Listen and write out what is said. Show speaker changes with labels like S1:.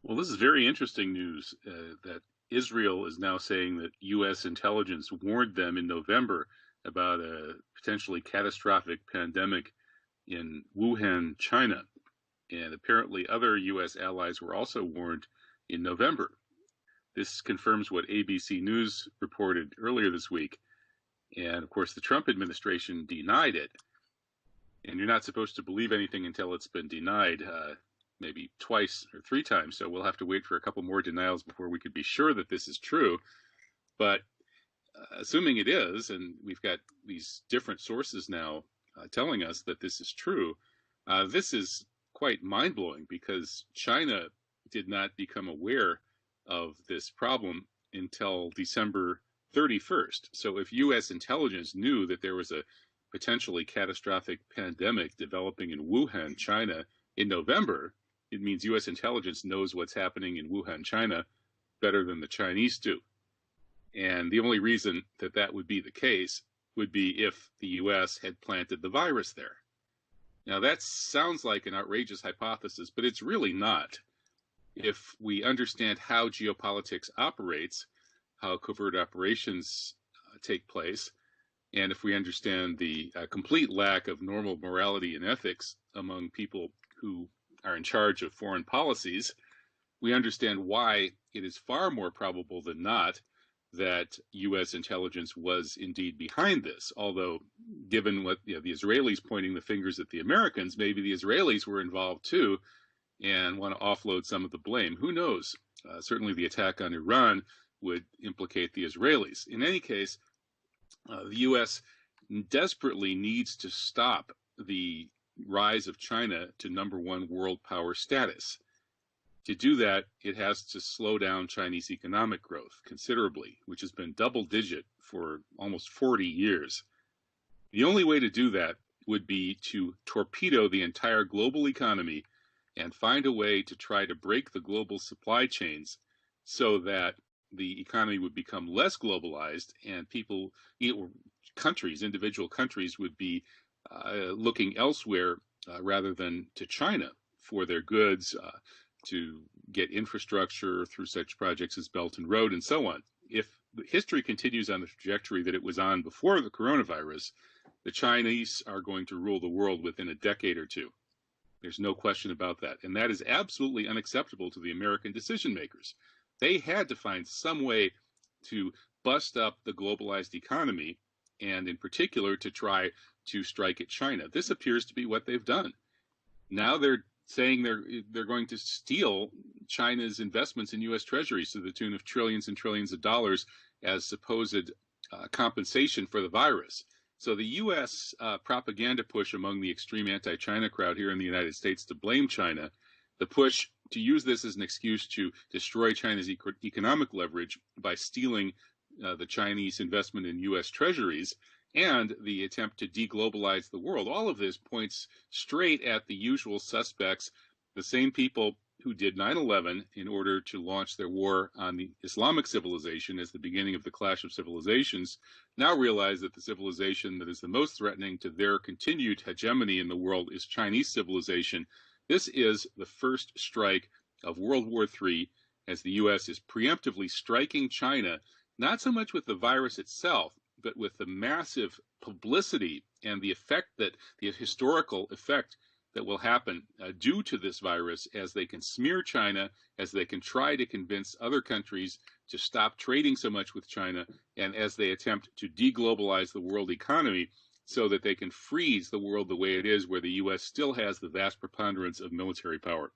S1: Well, this is very interesting news that Israel is now saying that U.S. intelligence warned them in November about a potentially catastrophic pandemic in Wuhan, China. And apparently, other U.S. allies were also warned in November. This confirms what ABC News reported earlier this week. And of course, the Trump administration denied it. And you're not supposed to believe anything until it's been denied. Maybe twice or three times. So we'll have to wait for a couple more denials before we could be sure that this is true. But assuming it is, and we've got these different sources now telling us that this is true, this is quite mind-blowing because China did not become aware of this problem until December 31st. So if U.S. intelligence knew that there was a potentially catastrophic pandemic developing in Wuhan, China, in November, it means U.S. intelligence knows what's happening in Wuhan, China, better than the Chinese do. And the only reason that that would be the case would be if the U.S. had planted the virus there. Now, that sounds like an outrageous hypothesis, but it's really not. If we understand how geopolitics operates, how covert operations take place, and if we understand the complete lack of normal morality and ethics among people who are in charge of foreign policies, we understand why it is far more probable than not that U.S. intelligence was indeed behind this. Although, given what the Israelis pointing the fingers at the Americans, maybe the Israelis were involved too and want to offload some of the blame. Who knows? Certainly the attack on Iran would implicate the Israelis. In any case, the U.S. desperately needs to stop the rise of China to number one world power status. To do that, it has to slow down Chinese economic growth considerably, which has been double-digit for almost 40 years. The only way to do that would be to torpedo the entire global economy and find a way to try to break the global supply chains so that the economy would become less globalized and people, countries, individual countries would be looking elsewhere rather than to China for their goods, to get infrastructure through such projects as Belt and Road and so on. If history continues on the trajectory that it was on before the coronavirus, the Chinese are going to rule the world within a decade or two. There's no question about that. And that is absolutely unacceptable to the American decision makers. They had to find some way to bust up the globalized economy, and in particular to try to strike at China. This appears to be what they've done. Now they're saying they're going to steal China's investments in U.S. treasuries to the tune of trillions and trillions of dollars as supposed compensation for the virus. So the U.S. Propaganda push among the extreme anti-China crowd here in the United States to blame China, the push to use this as an excuse to destroy China's economic leverage by stealing the Chinese investment in U.S. treasuries, and the attempt to deglobalize the world. All of this points straight at the usual suspects, the same people who did 9/11 in order to launch their war on the Islamic civilization as the beginning of the clash of civilizations, now realize that the civilization that is the most threatening to their continued hegemony in the world is Chinese civilization. This is the first strike of World War III, as the U.S. is preemptively striking China, not so much with the virus itself, but with the massive publicity and the historical effect that will happen due to this virus, as they can smear China, as they can try to convince other countries to stop trading so much with China, and as they attempt to deglobalize the world economy so that they can freeze the world the way it is, where the U.S. still has the vast preponderance of military power.